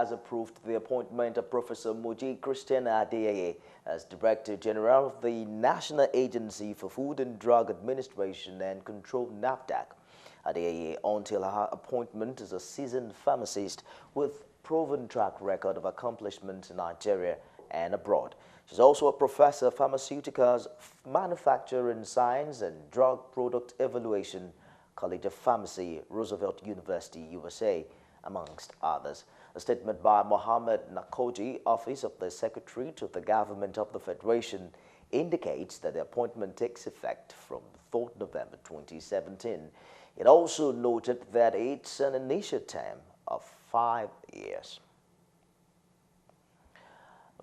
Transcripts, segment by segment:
has approved the appointment of Professor Moji Christian Adeyeye as Director General of the National Agency for Food and Drug Administration and Control NAFDAC. Adeyeye, until her appointment, is a seasoned pharmacist with proven track record of accomplishment in Nigeria and abroad. She's also a professor of pharmaceuticals, manufacturing science and drug product evaluation, College of Pharmacy, Roosevelt University, USA, amongst others. A statement by Mohammed Nakoji, Office of the Secretary to the Government of the Federation, indicates that the appointment takes effect from 3rd November 2017. It also noted that it's an initial term of 5 years.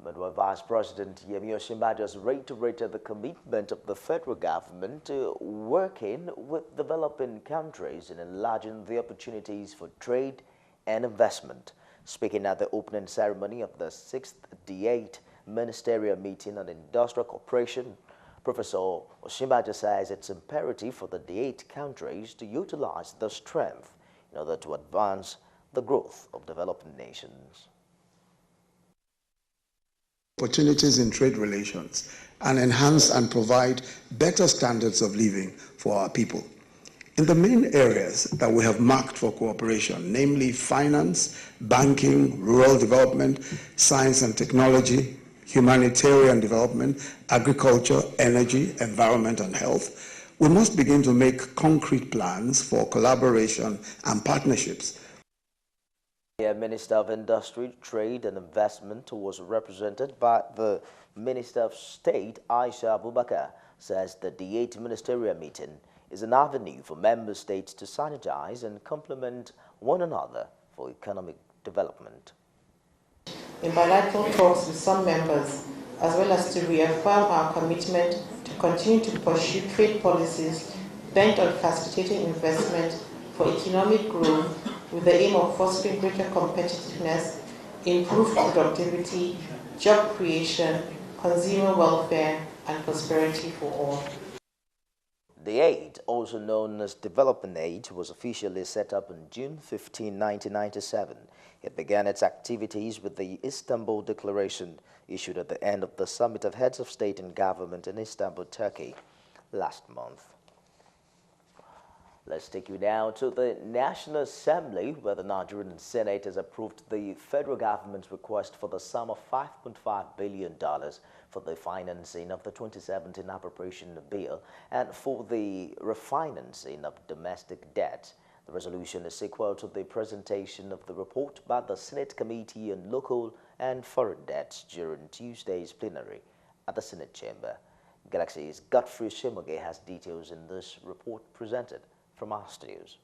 Meanwhile, Vice President Yemi Osinbajo has reiterated the commitment of the federal government to working with developing countries in enlarging the opportunities for trade and investment. Speaking at the opening ceremony of the 6th D8 Ministerial Meeting on Industrial Cooperation, Professor Osinbajo says it's imperative for the D8 countries to utilize their strength in order to advance the growth of developing nations. Opportunities in trade relations and enhance and provide better standards of living for our people. In the main areas that we have marked for cooperation, namely finance, banking, rural development, science and technology, humanitarian development, agriculture, energy, environment and health, we must begin to make concrete plans for collaboration and partnerships. The Minister of Industry, Trade and Investment was represented by the Minister of State, Aisha Abubakar, says the D8 Ministerial Meeting is an avenue for member states to synergize and complement one another for economic development. In bilateral talks with some members, as well as to reaffirm our commitment to continue to pursue trade policies bent on facilitating investment for economic growth with the aim of fostering greater competitiveness, improved productivity, job creation, consumer welfare, and prosperity for all. The aid, also known as Development Aid, was officially set up on June 15, 1997. It began its activities with the Istanbul Declaration, issued at the end of the Summit of Heads of State and Government in Istanbul, Turkey, last month. Let's take you now to the National Assembly, where the Nigerian Senate has approved the federal government's request for the sum of $5.5 billion for the financing of the 2017 appropriation bill and for the refinancing of domestic debt. The resolution is sequel to the presentation of the report by the Senate Committee on Local and Foreign Debts during Tuesday's plenary at the Senate chamber. Galaxy's Godfrey Shemoge has details in this report presented from our studios.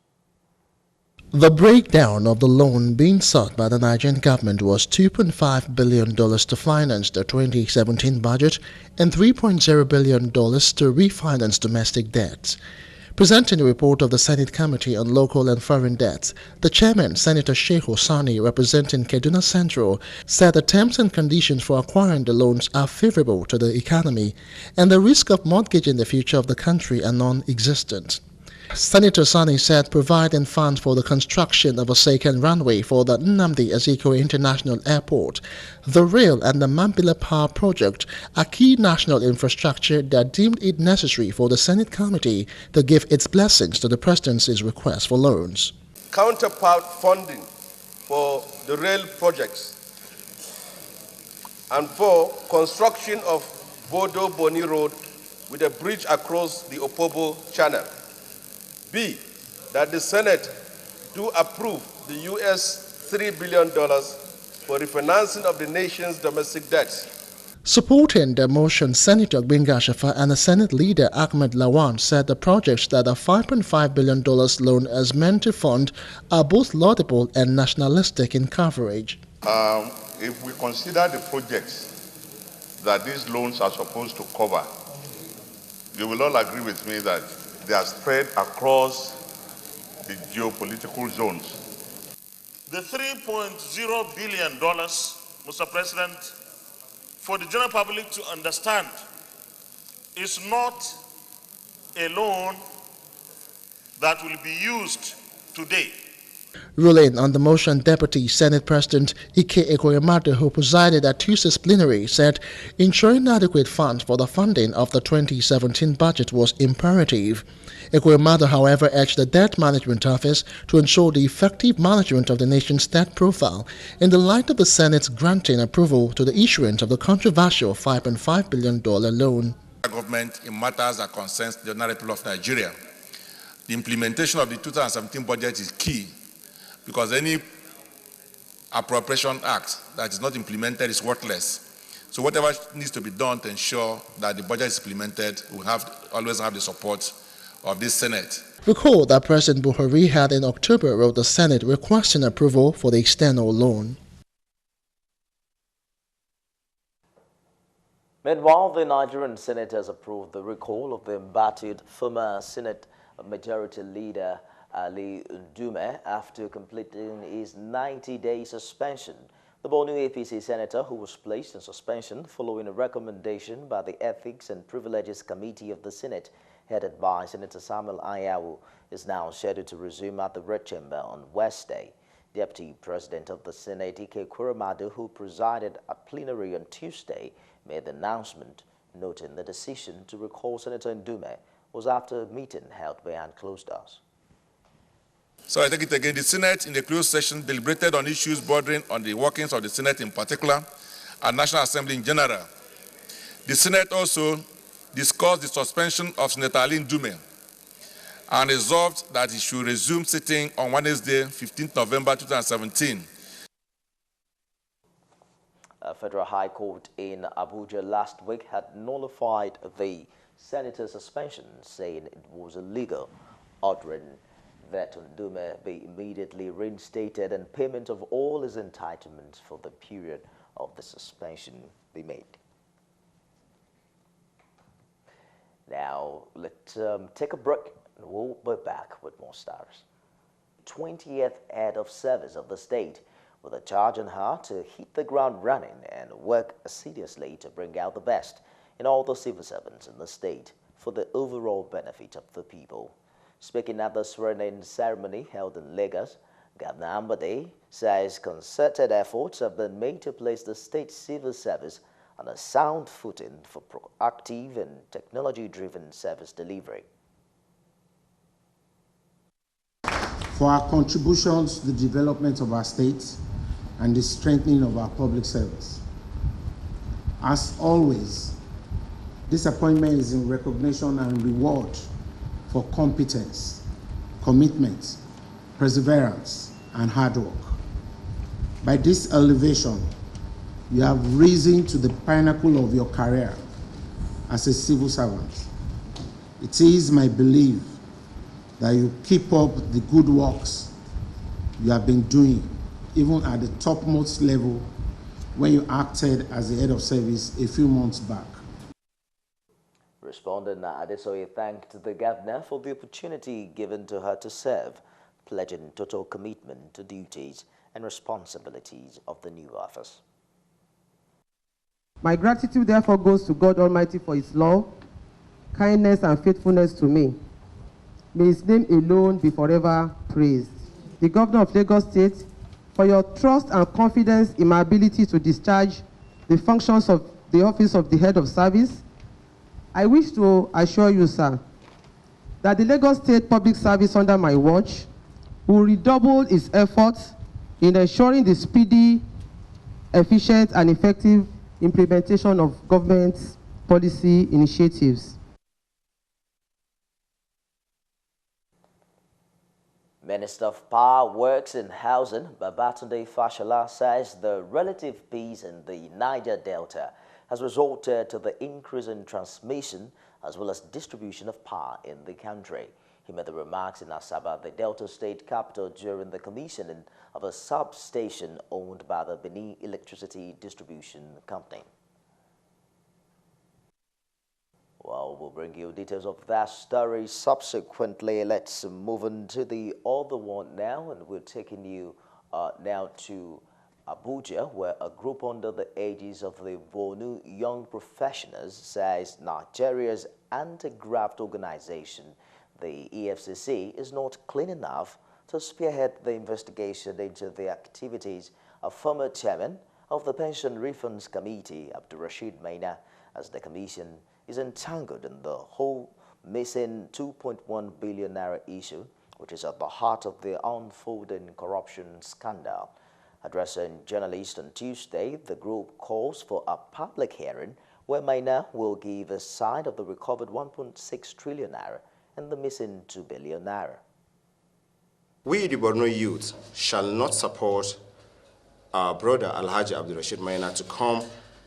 The breakdown of the loan being sought by the Nigerian government was $2.5 billion to finance the 2017 budget and $3.0 billion to refinance domestic debts. Presenting the report of the Senate Committee on Local and Foreign Debts, the chairman, Senator Sheikh Hosani, representing Kaduna Central, said the terms and conditions for acquiring the loans are favorable to the economy and the risk of mortgaging the future of the country are non-existent. Senator Sani said providing funds for the construction of a second runway for the Nnamdi Azikiwe International Airport, the rail and the Mambila Power Project are key national infrastructure that deemed it necessary for the Senate Committee to give its blessings to the Presidency's request for loans. Counterpart funding for the rail projects and for construction of Bodo Boni Road with a bridge across the Opobo Channel. B, that the Senate do approve the US $3 billion for refinancing of the nation's domestic debts. Supporting the motion, Senator Gbenga Ashafa and the Senate leader Ahmed Lawan said the projects that the $5.5 billion loan is meant to fund are both laudable and nationalistic in coverage. If we consider the projects that these loans are supposed to cover, you will all agree with me that they are spread across the geopolitical zones. The $3.0 billion, Mr. President, for the general public to understand, is not a loan that will be used today Ruling on the motion, Deputy Senate President Ike Ekweremadu, who presided at Tuesday's plenary, said ensuring adequate funds for the funding of the 2017 budget was imperative. Ekweremadu, however, urged the Debt Management Office to ensure the effective management of the nation's debt profile in the light of the Senate's granting approval to the issuance of the controversial $5.5 billion loan. Government in matters that concerns the ordinary people of Nigeria. The implementation of the 2017 budget is key, because any appropriation act that is not implemented is worthless. So whatever needs to be done to ensure that the budget is implemented, we always have the support of this Senate. Recall that President Buhari had in October wrote the Senate requesting approval for the external loan. Meanwhile, the Nigerian Senate has approved the recall of the embattled former Senate Majority Leader Ali Ndume after completing his 90-day suspension. The Borno APC senator, who was placed in suspension following a recommendation by the Ethics and Privileges Committee of the Senate, headed by Senator Samuel Ayawu, is now scheduled to resume at the Red Chamber on Wednesday. Deputy President of the Senate, Ike Ekweremadu, who presided at plenary on Tuesday, made the announcement, noting the decision to recall Senator Ndume was after a meeting held behind closed doors. So I take it again, the Senate in the closed session deliberated on issues bordering on the workings of the Senate in particular and National Assembly in general. The Senate also discussed the suspension of Senator Ali Ndume and resolved that he should resume sitting on Wednesday, 15th November 2017. A federal high court in Abuja last week had nullified the senator's suspension, saying it was illegal, ordering that Ndume be immediately reinstated and payment of all his entitlements for the period of the suspension be made. Now, let's take a break and we'll be back with more stars. 20th head of service of the state with a charge on her to hit the ground running and work assiduously to bring out the best in all the civil servants in the state for the overall benefit of the people. Speaking at the swearing-in ceremony held in Lagos, Governor Ambode says concerted efforts have been made to place the state civil service on a sound footing for proactive and technology-driven service delivery. For our contributions to the development of our state and the strengthening of our public service. As always, this appointment is in recognition and reward for competence, commitment, perseverance, and hard work. By this elevation, you have risen to the pinnacle of your career as a civil servant. It is my belief that you keep up the good works you have been doing, even at the topmost level when you acted as the head of service a few months back. Respondent Adesoye thanked the governor for the opportunity given to her to serve, pledging total commitment to duties and responsibilities of the new office. My gratitude therefore goes to God Almighty for His love, kindness, and faithfulness to me. May His name alone be forever praised. The Governor of Lagos State, for your trust and confidence in my ability to discharge the functions of the office of the head of service, I wish to assure you, sir, that the Lagos State Public Service under my watch will redouble its efforts in ensuring the speedy, efficient, and effective implementation of government policy initiatives. Minister of Power, Works and Housing, Babatunde Fashola, says the relative peace in the Niger Delta has resulted to the increase in transmission as well as distribution of power in the country. He made the remarks in Asaba, the Delta State capital, during the commissioning of a substation owned by the Benin Electricity Distribution Company. Well, we'll bring you details of that story subsequently. Let's move on to the other one now, and we're taking you now to Abuja, where a group under the aegis of the Borno Young Professionals says Nigeria's anti-graft organization, the EFCC, is not clean enough to spearhead the investigation into the activities of former chairman of the Pension Refunds Committee, Abdurrashid Maina, as the commission is entangled in the whole missing 2.1 billion naira issue, which is at the heart of the unfolding corruption scandal. Addressing journalists on Tuesday, the group calls for a public hearing where Maina will give a side of the recovered 1.6 trillion naira and the missing 2 billion naira. We, the Borno youth, shall not support our brother Alhaji Abdurrashid Maina to come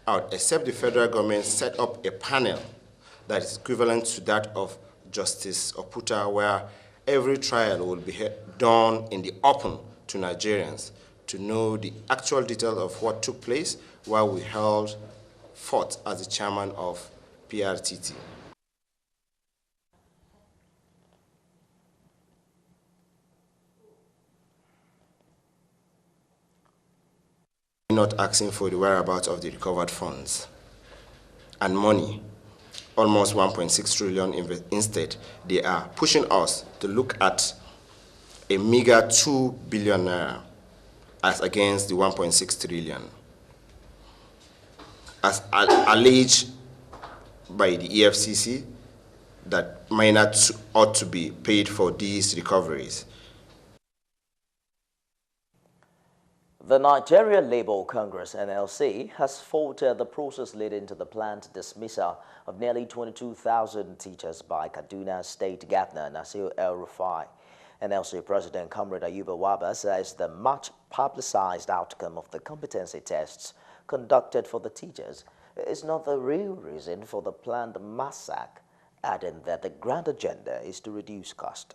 out except the federal government set up a panel that is equivalent to that of Justice Oputa, where every trial will be done in the open to Nigerians to know the actual detail of what took place while we held forth as the chairman of PRTT. Not asking for the whereabouts of the recovered funds and money, almost 1.6 trillion. Instead, they are pushing us to look at a meager 2 billion naira as against the 1.6 trillion, as alleged by the EFCC that Maina ought to be paid for these recoveries. The Nigeria Labour Congress, NLC, has faulted the process leading to the planned dismissal of nearly 22,000 teachers by Kaduna State Governor Nasir El-Rufai. NLC President Comrade Ayuba Waba says the much publicized outcome of the competency tests conducted for the teachers is not the real reason for the planned massacre, adding that the grand agenda is to reduce cost.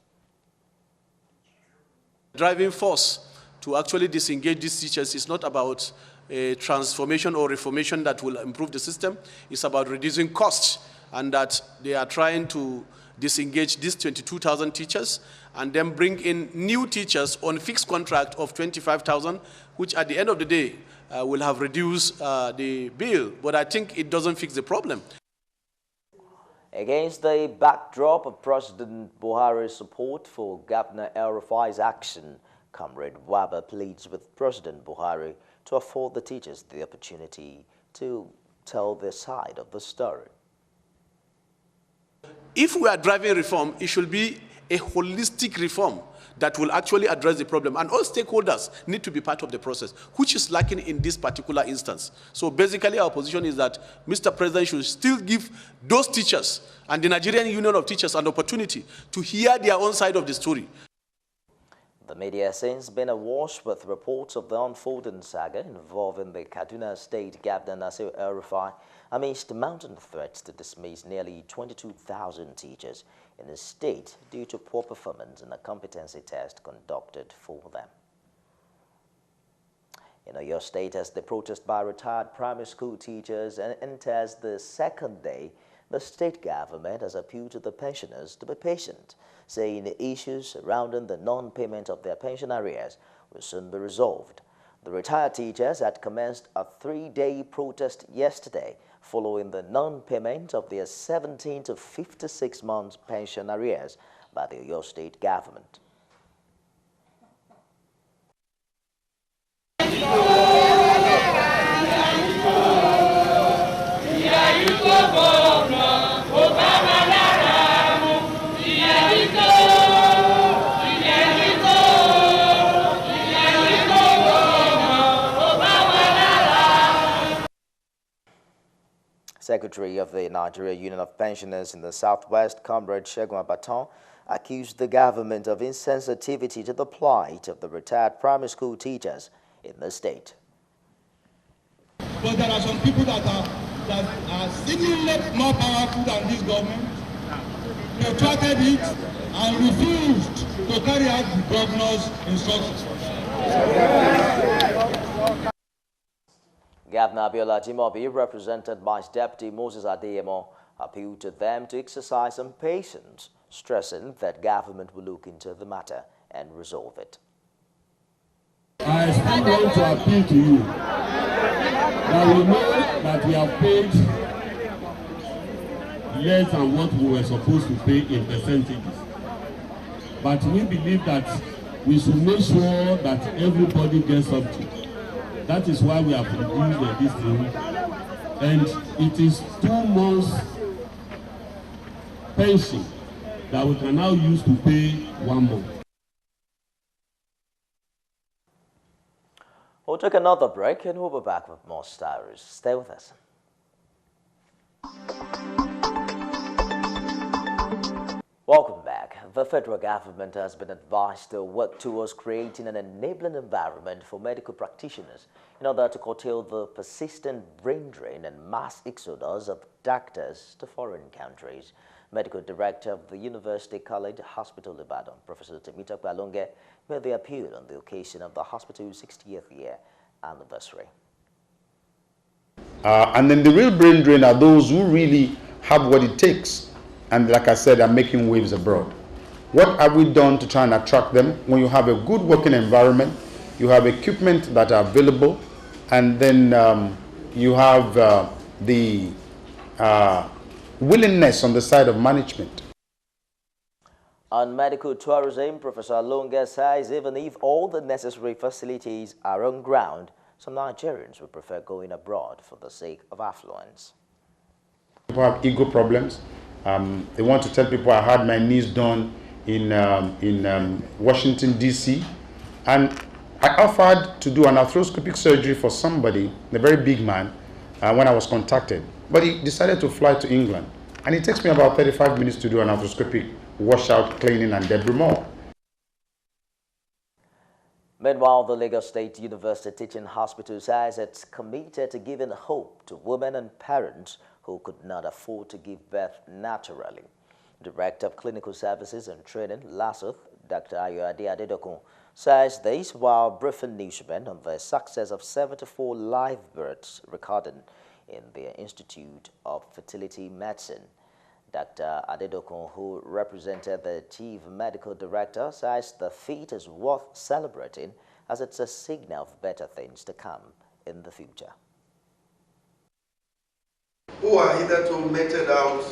Driving force to actually disengage these teachers is not about a transformation or reformation that will improve the system. It's about reducing costs, and that they are trying to disengage these 22,000 teachers and then bring in new teachers on fixed contract of 25,000, which at the end of the day will have reduced the bill. But I think it doesn't fix the problem. Against the backdrop of President Buhari's support for Governor El-Rufai's action, Comrade Waba pleads with President Buhari to afford the teachers the opportunity to tell their side of the story. If we are driving reform, it should be a holistic reform that will actually address the problem. And all stakeholders need to be part of the process, which is lacking in this particular instance. So basically our position is that Mr. President should still give those teachers and the Nigerian Union of Teachers an opportunity to hear their own side of the story. The media has since been awash with reports of the unfolding saga involving the Kaduna State Governor Nasir El-Rufai amidst mounting threats to dismiss nearly 22,000 teachers in the state due to poor performance in a competency test conducted for them. In Oyo State, as the protest by retired primary school teachers enters the second day, the state government has appealed to the pensioners to be patient, saying the issues surrounding the non-payment of their pension arrears will soon be resolved. The retired teachers had commenced a 3-day protest yesterday following the non-payment of their 17 to 56 months pension arrears by the Oyo State government. Secretary of the Nigeria Union of Pensioners in the Southwest, Comrade Segun Abatan, accused the government of insensitivity to the plight of the retired primary school teachers in the state. But there are some people that are seemingly more powerful than this government. They thwarted it and refused to carry out the governor's instructions. Governor Abiola Jimobi, represented by his deputy Moses Adeyemo, appealed to them to exercise some patience, stressing that government will look into the matter and resolve it. I still want to appeal to you that we know that we have paid less than what we were supposed to pay in percentages. But we believe that we should make sure that everybody gets something. That is why we have produced this thing. And it is 2 months pension that we can now use to pay 1 month. We'll take another break and we'll be back with more stories. Stay with us. Welcome back. The federal government has been advised to work towards creating an enabling environment for medical practitioners in order to curtail the persistent brain drain and mass exodus of doctors to foreign countries. Medical Director of the University College Hospital Ibadan, Professor Temitope Alonge, made the appeal on the occasion of the hospital's 60th year anniversary. And then the real brain drain are those who really have what it takes. And like I said, are making waves abroad. What have we done to try and attract them? When you have a good working environment, you have equipment that are available, and then you have the willingness on the side of management. On medical tourism, Professor Alonge says even if all the necessary facilities are on ground, some Nigerians would prefer going abroad for the sake of affluence. People have ego problems. They want to tell people I had my knees done in Washington, D.C. And I offered to do an arthroscopic surgery for somebody, a very big man, when I was contacted. But he decided to fly to England. And it takes me about 35 minutes to do an arthroscopic washout, cleaning, and debris removal. Meanwhile, the Lagos State University Teaching Hospital says it's committed to giving hope to women and parents who could not afford to give birth naturally. Director of Clinical Services and Training, LASUTH, Dr. Ayoade Adedokun, says this while briefing newsmen on the success of 74 live births recorded in the Institute of Fertility Medicine. Dr. Adedokun, who represented the Chief Medical Director, says the feat is worth celebrating as it's a signal of better things to come in the future. Who are hitherto meted out,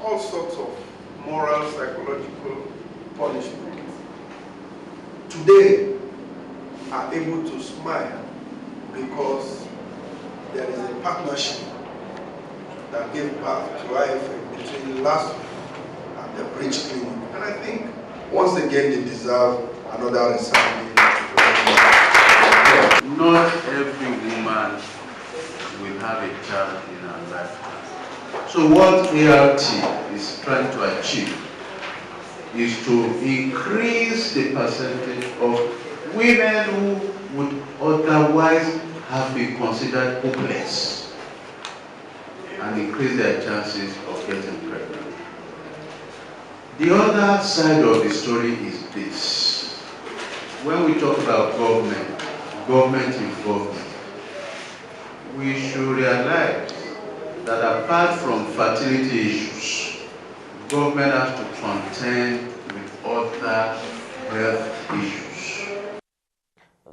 all sorts of moral, psychological punishment, today are able to smile because there is a partnership that gave birth to IFM between LASUTH and the Bridge Clinic. And I think, once again, they deserve another resounding. Not every woman will have a child in her lifetime. So what ART is trying to achieve is to increase the percentage of women who would otherwise have been considered hopeless and increase their chances of getting pregnant. The other side of the story is this. When we talk about government involvement, we should realize that apart from fertility issues, government has to contend with other health issues.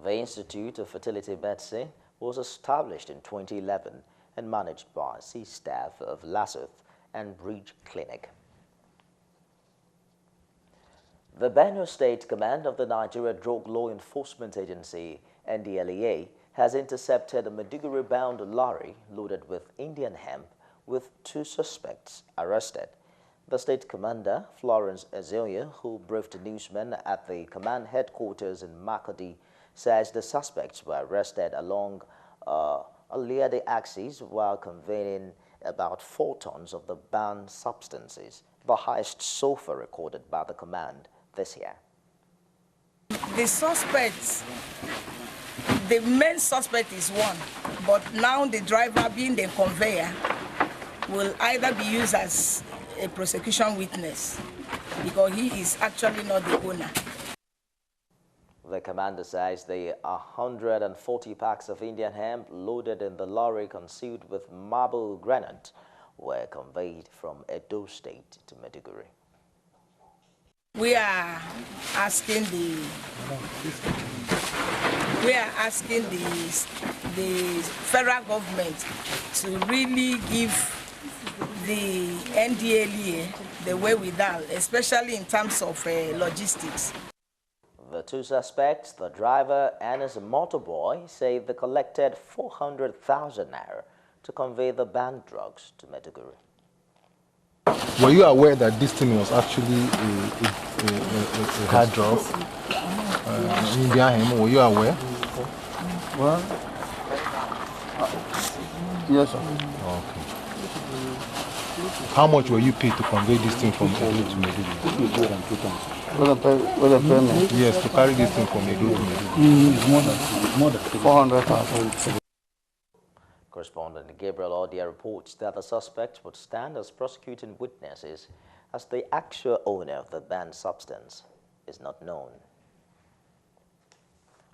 The Institute of Fertility Medicine was established in 2011 and managed by staff of LASUTH and Bridge Clinic. The Benue State Command of the Nigeria Drug Law Enforcement Agency, NDLEA, has intercepted a Maiduguri-bound lorry loaded with Indian hemp with 2 suspects arrested. The state commander, Florence Azelia, who briefed newsmen at the command headquarters in Makurdi, says the suspects were arrested along a Liade axis while conveying about 4 tons of the banned substances, the highest so far recorded by the command this year. The suspects, the main suspect is one, but now the driver, being the conveyor, will either be used as a prosecution witness because he is actually not the owner. The commander says the 140 packs of Indian hemp loaded in the lorry concealed with marble granite were conveyed from Edo State to Maiduguri. We are asking the federal government to really give the NDLEA the wherewithal, especially in terms of logistics. The two suspects, the driver and his motorboy, say they collected 400,000 naira to convey the banned drugs to Maiduguri. Were you aware that this thing was actually a hard drug? Were you aware? Well, yes, sir. Okay. How much were you paid to convey this thing from Edo to Maiduguri? With a payment? Yes, to carry this thing from Edo to Maiduguri. More than 400,000. Correspondent Gabriel Odia reports that the suspects would stand as prosecuting witnesses as the actual owner of the banned substance is not known.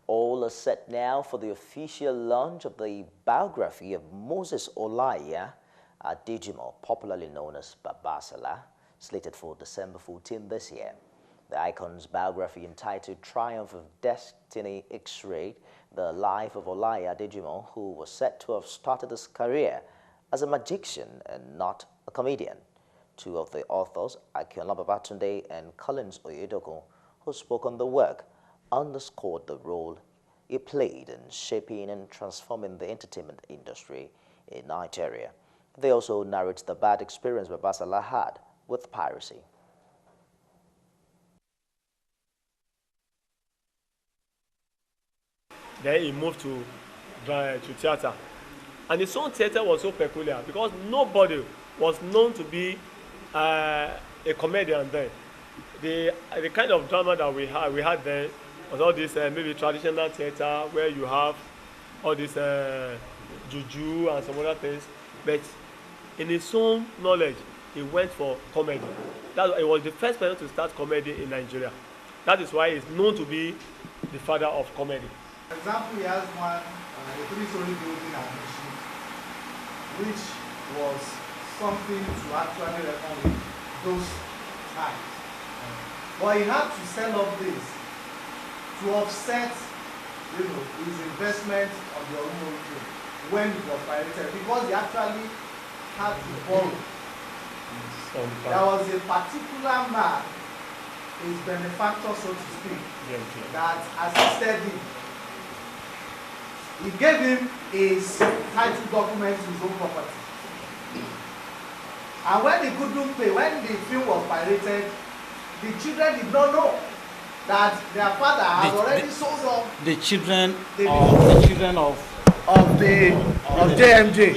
All are set now for the official launch of the biography of Moses Olaiya Adejimo, popularly known as Babasala, slated for December 14 this year. The icon's biography, entitled Triumph of Destiny, X-rayed the life of Olaiya Adejimo, who was said to have started his career as a magician and not a comedian. Two of the authors, Akinola Babatunde and Collins Oyedoko, who spoke on the work, underscored the role he played in shaping and transforming the entertainment industry in Nigeria. They also narrate the bad experience Babasala had with piracy. Then he moved to theater. And his own theater was so peculiar because nobody was known to be a comedian then. The kind of drama that we had then was all this maybe traditional theater where you have all this juju and some other things. But in his own knowledge, he went for comedy. He was the first person to start comedy in Nigeria. That is why he's known to be the father of comedy. For example, he has one, a 3-story building at Michi, which was something to actually reckon with those times. But he had to sell off this to offset, his investment on the Olumori when it was pirated, because he actually had to borrow. There was a particular man, his benefactor, so to speak, that assisted him. He gave him his title document to his own property. And when he couldn't pay, when the film was pirated, the children did not know that their father had already sold off the children of JMJ.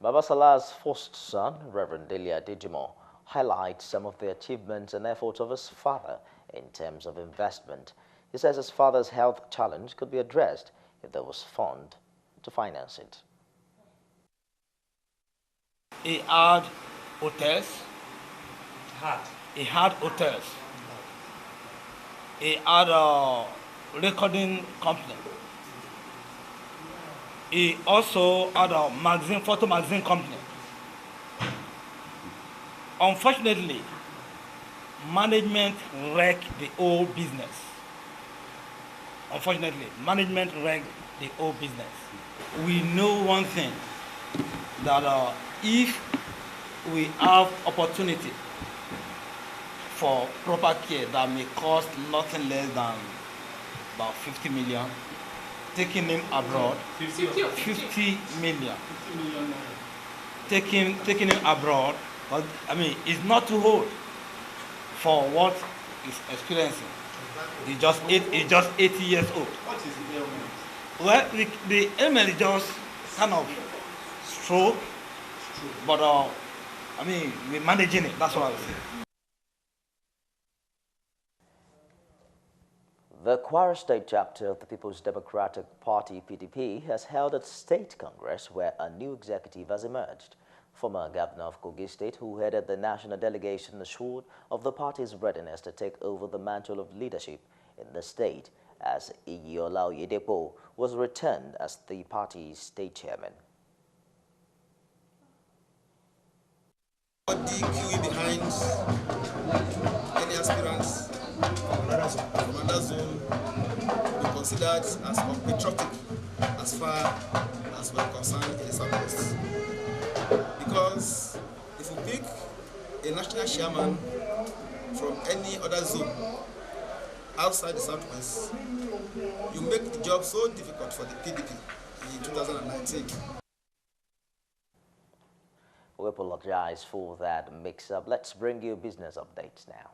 Babasala's first son, Reverend Delia Adejimo, highlights some of the achievements and efforts of his father in terms of investment. He says his father's health challenge could be addressed if there was fund to finance it. He had hotels. He had hotels. He had a recording company. He also had a photo magazine company. Unfortunately, management wrecked the whole business. We know one thing, that if we have opportunity for proper care that may cost nothing less than about 50 million, taking him abroad, 50 million. Taking him abroad, but I mean, it's not too old for what he's experiencing. He's just 80 years old. What is the ailment? Well, the ailment is just kind of stroke, but I mean, we're managing it. That's what I would say. The Kwara State chapter of the People's Democratic Party, PDP, has held its state congress where a new executive has emerged. Former governor of Kogi State, who headed the national delegation, assured of the party's readiness to take over the mantle of leadership in the state, as Iyiola Oyedepo was returned as the party's state chairman. The queuing behind any aspirants from another zone be considered as unpatriotic as far as we're concerned in the Southwest. Because if we pick a national chairman from any other zone, outside the Southwest, you make the job so difficult for the PDP in 2019. We apologize for that mix-up. Let's bring you business updates now.